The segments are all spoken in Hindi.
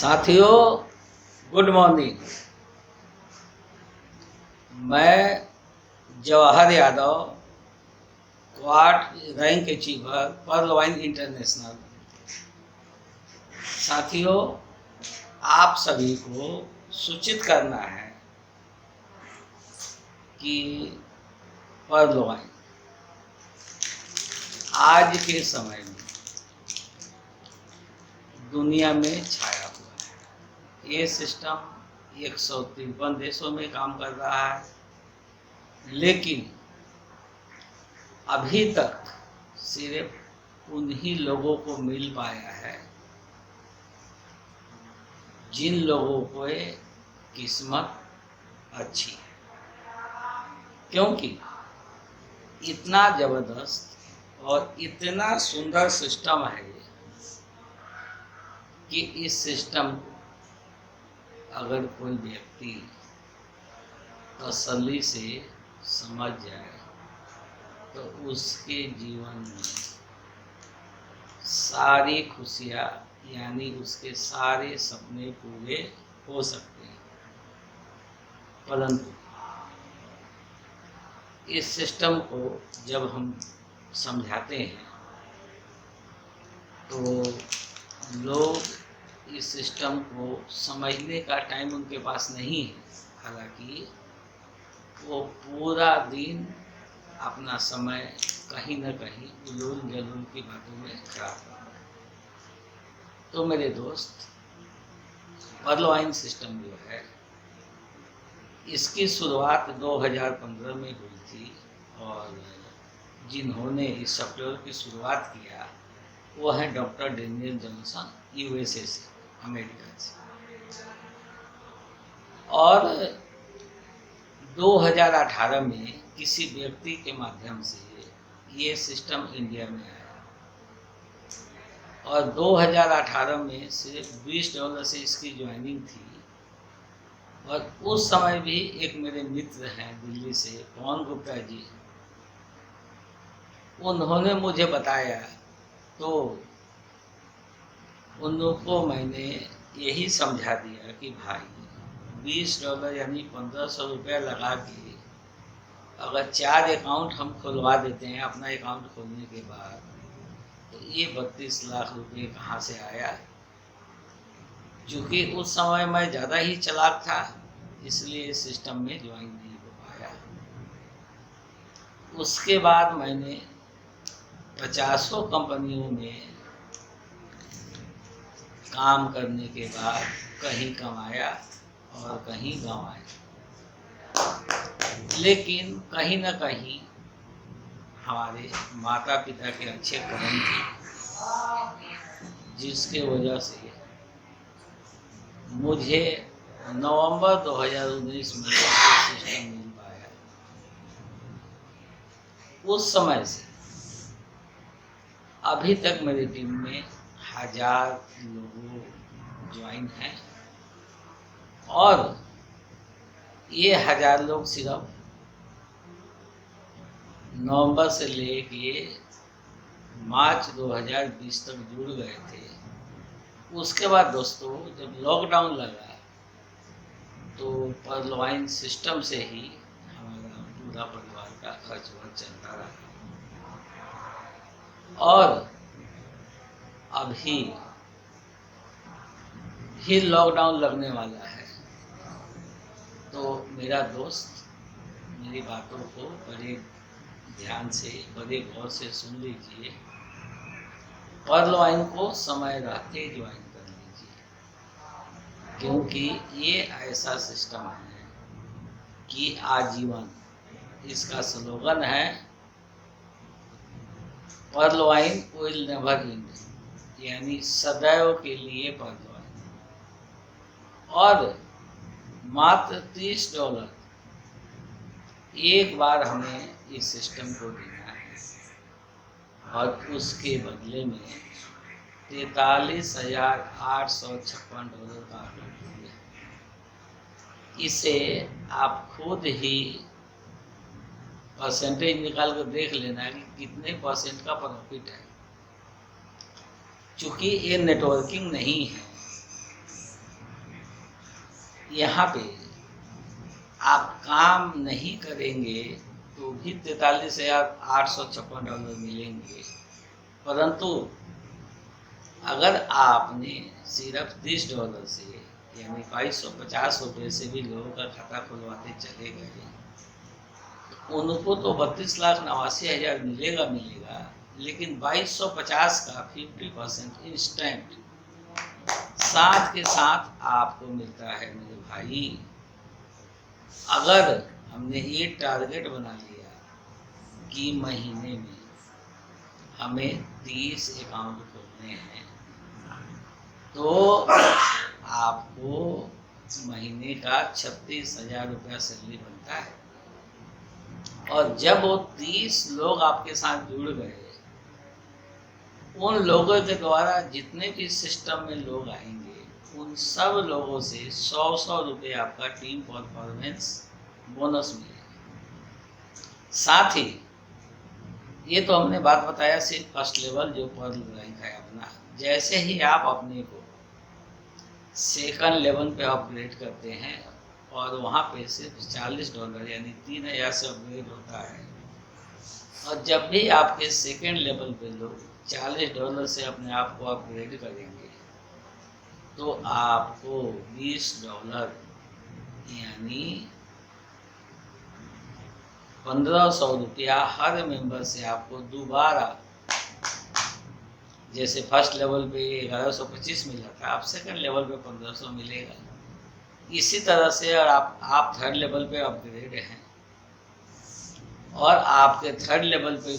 साथियों, गुड मॉर्निंग। मैं जवाहर यादव, क्वार्ट rank achiever, Pearl Vine International. साथियों, आप सभी को सूचित करना है कि पर्ल वाइन आज के समय में दुनिया में छाया हुआ है। ये सिस्टम 153 देशों में काम कर रहा है, लेकिन अभी तक सिर्फ उन्हीं लोगों को मिल पाया है जिन लोगों को किस्मत अच्छी है, क्योंकि इतना ज़बरदस्त और इतना सुंदर सिस्टम है कि इस सिस्टम अगर कोई व्यक्ति तसल्ली से समझ जाए तो उसके जीवन में सारी खुशियाँ यानी उसके सारे सपने पूरे हो सकते हैं। परंतु इस सिस्टम को जब हम समझाते हैं तो लोग इस सिस्टम को समझने का टाइम उनके पास नहीं है। हालांकि वो पूरा दिन अपना समय कहीं न कहीं उलूल जलूल की बातों में खराब करता है। तो मेरे दोस्त, पर्ल वाइन सिस्टम जो है, इसकी शुरुआत 2015 में हुई थी और जिन्होंने इस सॉफ्टवेयर की शुरुआत किया वो है डॉक्टर डेनियल जॉनसन, यूएसए से, अमेरिका से। और 2018 में किसी व्यक्ति के माध्यम से ये सिस्टम इंडिया में आया और 2018 में सिर्फ $20 से इसकी ज्वाइनिंग थी। और उस समय भी एक मेरे मित्र हैं दिल्ली से, पवन गुप्ता जी, उन्होंने मुझे बताया तो उन लोगों को मैंने यही समझा दिया कि भाई $20 यानी 1500 रुपया लगा के अगर 4 अकाउंट हम खुलवा देते हैं अपना अकाउंट खोलने के बाद, तो ये 32 लाख रुपये कहाँ से आया। चूँकि उस समय मैं ज़्यादा ही चालाक था, इसलिए इस सिस्टम में ज्वाइन नहीं हो पाया। उसके बाद मैंने 50 कंपनियों में काम करने के बाद कहीं कमाया और कहीं गंवाया, लेकिन कहीं न कहीं हमारे माता पिता के अच्छे कर्म थे, जिसके वजह से मुझे नवंबर 2019 में सिस्टम मिल पाया। उस समय से अभी तक मेरी टीम में 1000 लोग ज्वाइन हैं और ये 1000 लोग सिर्फ नवंबर से लेके मार्च 2020 तक जुड़ गए थे। उसके बाद दोस्तों, जब लॉकडाउन लगा तो पर्ल वाइन सिस्टम से ही हमारा पूरा परिवार का खर्च वर्च चलता रहा। और अभी भी लॉकडाउन लगने वाला है, तो मेरा दोस्त मेरी बातों को बड़े ध्यान से, बड़े गौर से सुन लीजिए। पर्ल वाइन को समय रहते ज्वाइन कर लीजिए, क्योंकि ये ऐसा सिस्टम है कि आजीवन, इसका स्लोगन है Pearl Vine will never end, यानी सदैव के लिए पर्ल वाइन। और मात्र $30 एक बार हमें इस सिस्टम को देना है और उसके बदले में $43,856 का ऑर्डर है। इसे आप खुद ही परसेंटेज निकाल कर देख लेना कि कितने % का प्रॉफिट है। चूँकि ये नेटवर्किंग नहीं है, यहाँ पे आप काम नहीं करेंगे तो भी $43,856 मिलेंगे, परंतु अगर आपने सिर्फ $30 से यानी ₹2250 से भी लोगों का खाता खुलवाते चले गए, उनको तो 32,89,000 मिलेगा, लेकिन 2250 का 50% इंस्टेंट साथ के साथ आपको मिलता है। मेरे भाई, अगर हमने ये टारगेट बना लिया कि महीने में हमें 30 अकाउंट खोलने हैं, तो आपको महीने का 36,000 रुपया सैलरी बनता है। और जब वो 30 लोग आपके साथ जुड़ गए, उन लोगों के द्वारा जितने भी सिस्टम में लोग आएंगे, उन सब लोगों से 100 रुपये आपका टीम परफॉर्मेंस बोनस मिलेगा। साथ ही ये तो हमने बात बताया सिर्फ फर्स्ट लेवल जो पर रैंक है अपना। जैसे ही आप अपने को सेकंड लेवल पे अपग्रेड करते हैं और वहाँ पे सिर्फ $40 यानी 3,000 से अपग्रेड होता है, और जब भी आपके सेकंड लेवल पे लोग $40 से अपने आप को अपग्रेड करेंगे, तो आपको $20 यानी 1,500 रुपया हर मेंबर से आपको दोबारा, जैसे फर्स्ट लेवल पे 1125 मिला था, आप सेकंड लेवल पे 1,500 मिलेगा। इसी तरह से अगर आप थर्ड लेवल पे अपग्रेड हैं और आपके थर्ड लेवल पे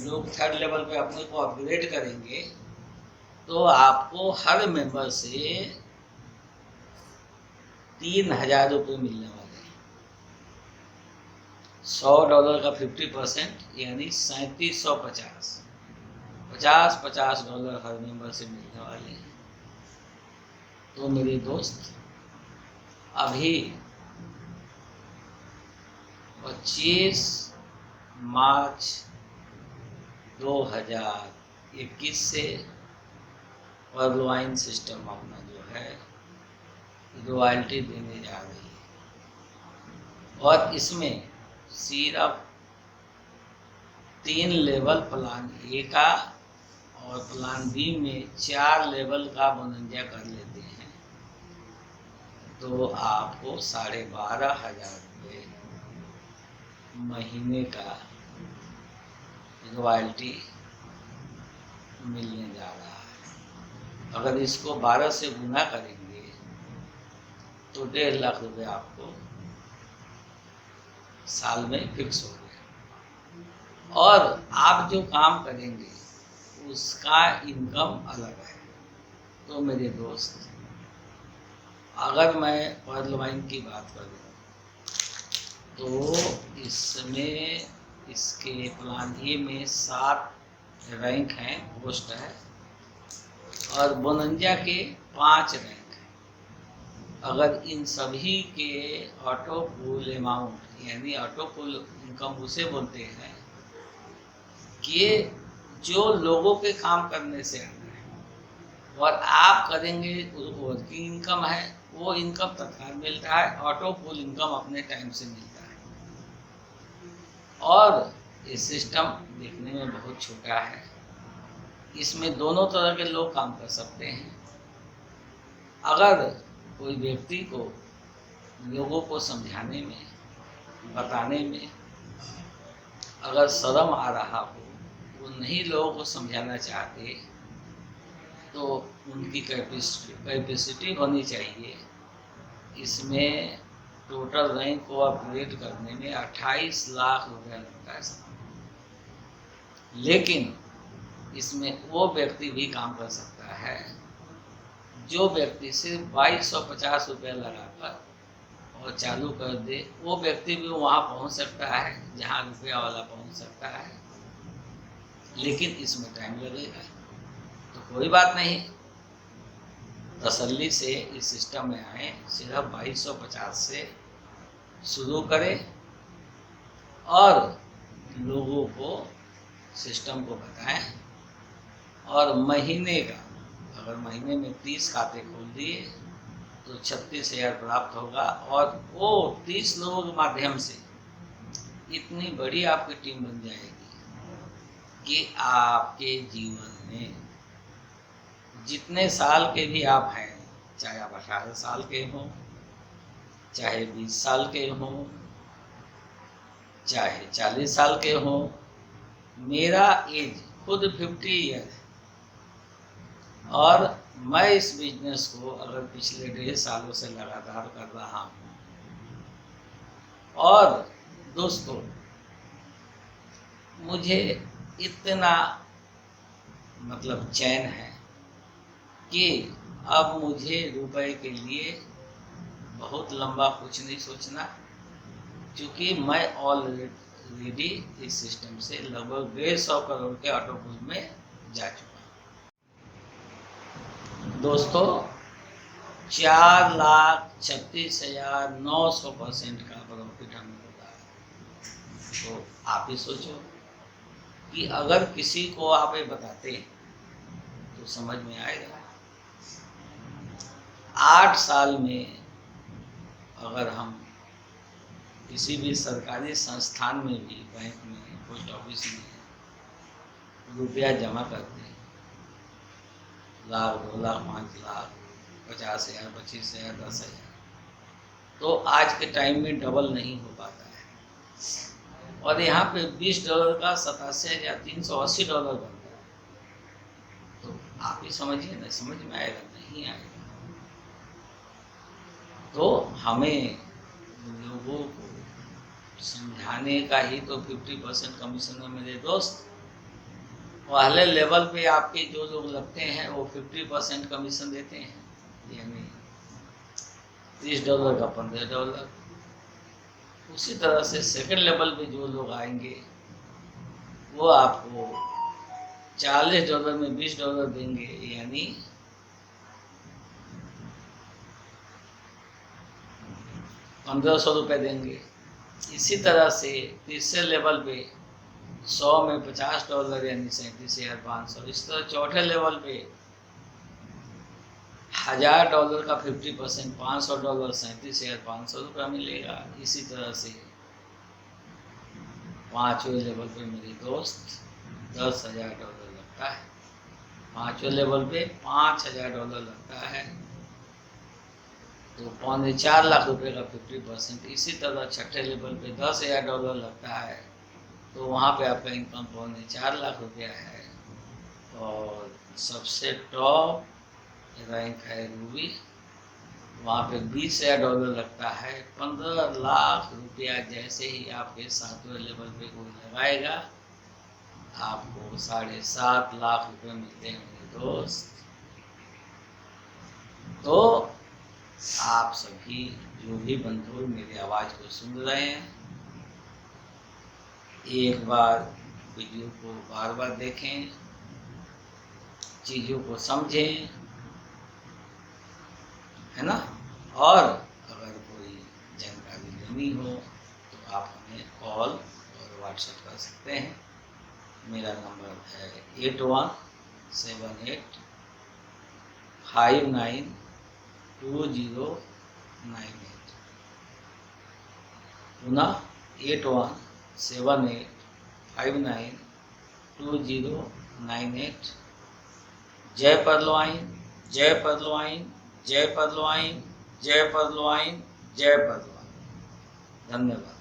लोग थर्ड लेवल पे अपने को अपग्रेड करेंगे, तो आपको हर मेंबर से 3,000 रुपये मिलने वाले हैं। $100 का 50% यानी 3,750, $50 हर मेंबर से मिलने वाले हैं। तो मेरे दोस्त, अभी 25 मार्च 2021 से वर्ल्डवाइन सिस्टम अपना जो है रॉयल्टी देने जा रही है, और इसमें सिर्फ 3 लेवल प्लान ए का और प्लान बी में 4 लेवल का बोनंजा कर लेते हैं, तो आपको 12,500 रुपये महीने का रॉयल्टी मिलने जा रहा है। अगर इसको 12 से गुना करेंगे तो 1.5 लाख रुपये आपको साल में फिक्स हो गया, और आप जो काम करेंगे उसका इनकम अलग है। तो मेरे दोस्त, अगर मैं वर्ल्डवाइन की बात करूँ तो इसमें इसके प्लान ए में 7 रैंक हैं, पोस्ट है, और बोनंजा के 5 रैंक हैं। अगर इन सभी के ऑटो पूल अमाउंट यानी ऑटो पूल इनकम उसे बोलते हैं कि जो लोगों के काम करने से आता है और आप करेंगे वर्किंग इनकम है, वो इनकम तत्काल मिलता है। ऑटो पूल इनकम अपने टाइम से मिलता है, और ये सिस्टम देखने में बहुत छोटा है। इसमें दोनों तरह के लोग काम कर सकते हैं। अगर कोई व्यक्ति को लोगों को समझाने में, बताने में अगर शर्म आ रहा हो, वो नहीं लोगों को समझाना चाहते, तो उनकी कैपेसिटी होनी चाहिए। इसमें टोटल रैंक को अपग्रेड करने में 28 लाख रुपया लगता है। लेकिन इसमें वो व्यक्ति भी काम कर सकता है जो व्यक्ति सिर्फ 2,250 रुपया लगाकर और चालू कर दे। वो व्यक्ति भी वहाँ पहुँच सकता है जहाँ रुपया वाला पहुँच सकता है, लेकिन इसमें टाइम लगेगा। तो कोई बात नहीं, तसल्ली से इस सिस्टम में आए, सिर्फ 2,250 से शुरू करें और लोगों को सिस्टम को बताएं, और महीने का, अगर महीने में 30 खाते खोल दिए तो 36,000 प्राप्त होगा। और वो 30 लोगों के माध्यम से इतनी बड़ी आपकी टीम बन जाएगी कि आपके जीवन में जितने साल के भी आप हैं, चाहे आप 18 साल के हों, चाहे 20 साल के हों, चाहे 40 साल के हों, मेरा एज खुद 50 ईयर है और मैं इस बिजनेस को अगर पिछले 1.5 सालों से लगातार कर रहा हूँ। और दोस्तों, मुझे इतना मतलब चैन है कि अब मुझे रुपए के लिए बहुत लंबा कुछ नहीं सोचना, क्योंकि मैं ऑलरेडी इस सिस्टम से लगभग 150 करोड़ के ऑटोपुल में जा चुका हूँ। दोस्तों, 4,36,900% का प्रॉफिट हमें होता है। तो आप ही सोचो कि अगर किसी को आप ये बताते तो समझ में आएगा। 8 साल में अगर हम किसी भी सरकारी संस्थान में भी, बैंक में, पोस्ट ऑफिस में रुपया जमा करते हैं, 1 लाख, 2 लाख, 5 लाख, 50,000, 25,000, 10,000, तो आज के टाइम में डबल नहीं हो पाता है। और यहाँ पे $20 का $87,380 बनता है। तो आप ही समझिए ना, समझ में आएगा नहीं आएगा। तो हमें लोगों को समझाने का ही तो 50% कमीशन है मेरे दोस्त। पहले लेवल पे आपके जो लोग लगते हैं वो 50% कमीशन देते हैं, यानी $30 का $15। उसी तरह से सेकंड लेवल पे जो लोग आएंगे वो आपको $40 में $20 देंगे, यानी 1,500 रुपये देंगे। इसी तरह से तीसरे लेवल पे 100 में $50, यानी 37,500। इस तरह चौथे लेवल पे $1,000 का 50%, $500, 37,500 रुपया मिलेगा। इसी तरह से 5वें लेवल पे मेरे दोस्त $10,000 लगता है। 5वें लेवल पे $5,000 लगता है, तो 4.25 लाख रुपए का 50%। इसी तरह छठे लेवल पे $10,000 लगता है, तो वहाँ पे आपका इनकम 4.25 लाख रुपया है। और सबसे टॉप रैंक है रूबी, वहाँ पे $20,000 लगता है। 15 लाख रुपया जैसे ही आपके 7वें लेवल पे कोई लगाएगा, आपको 7.5 लाख रुपए मिलते हैं मेरे दोस्त। तो आप सभी जो भी बंधु मेरी आवाज़ को सुन रहे हैं, एक बार वीडियो को बार बार देखें, चीज़ों को समझें, है ना। और अगर कोई जानकारी लेनी हो तो आप हमें कॉल और व्हाट्सएप कर सकते हैं। मेरा नंबर है 8178592098। पुनः 8178592098। जय परलवाइन, जय परलवाइन, जय परलवाइन, जय परलवाइन, जय परलवाइन। धन्यवाद।